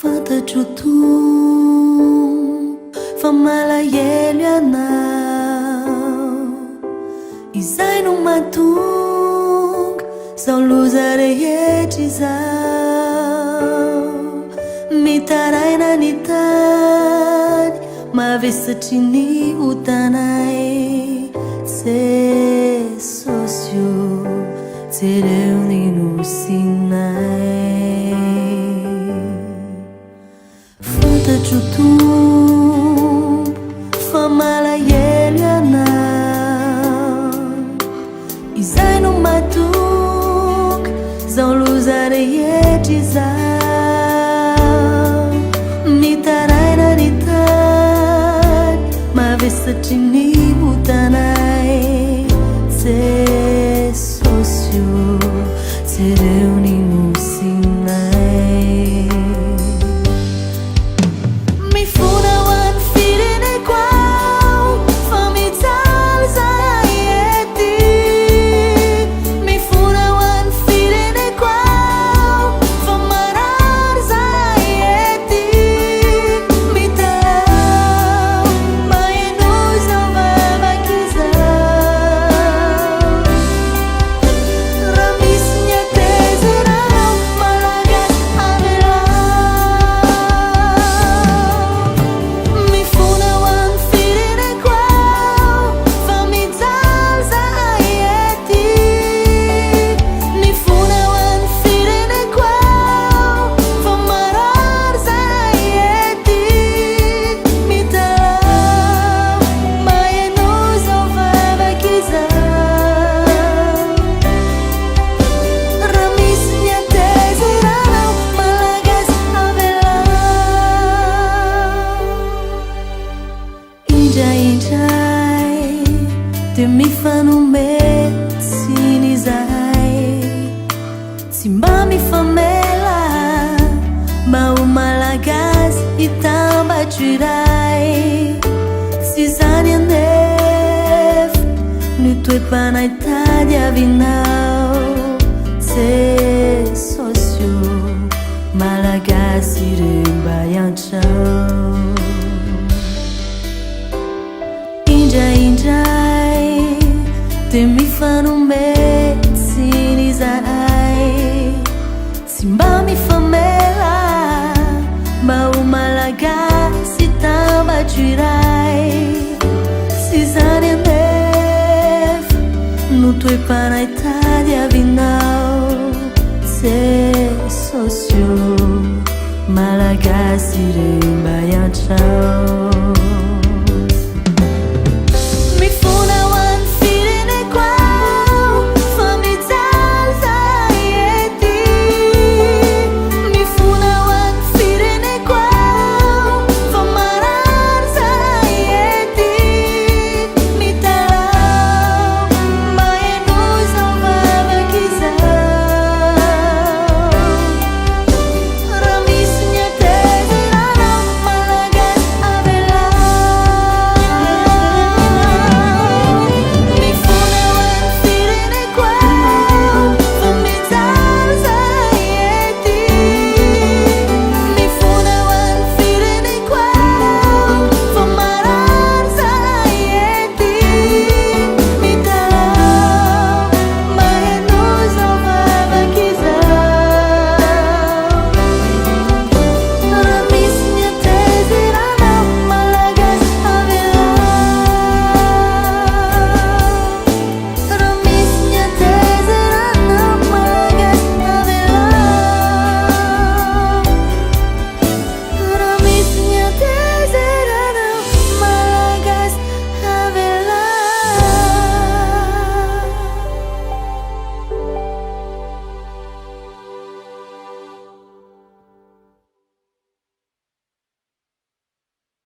Fantatra-tu fa malahelo ianao izay no mahatonga zaho loza rehetra izao mitaraina ny tany mavesatry ny hotanay sesosio jereo ny nosinay Fantatra-tu fa malahelo ianao izay no mahatonga zaho loza rehetra izao mitaraina ny tany mavesatry ny hotanay sesosio jereo ny nosinay mifona ho an'ny fireneko ao fa mijaly zahay ety mifona ho an'ny fireneko ao fa marary zahay ety mitao maheno izao vavaky izao raha misy ny atezerao malagasy avelao mifona ho an'ny fireneko ao fa mijaly zahay ety mifona ho an'ny fireneko ao fa marary zahay ety mitao maheno izao vavaky izao raha misy ny atezerao malagasy avelao indraindray dia mifanometsiny izahay tsy mba mifamela mba ho malagasy hitambatro iray tsy izany anefa ny toe-panahy tadiavinao sesosio malagasy ireo mba hiantrao indraindray dia mifanometsiny izahay tsy mba mifamela mba ho malagasy hitambatro iray tsy izany anefa no toe-panahy tadiavinao sesosio malagasy ireo mba hiantrao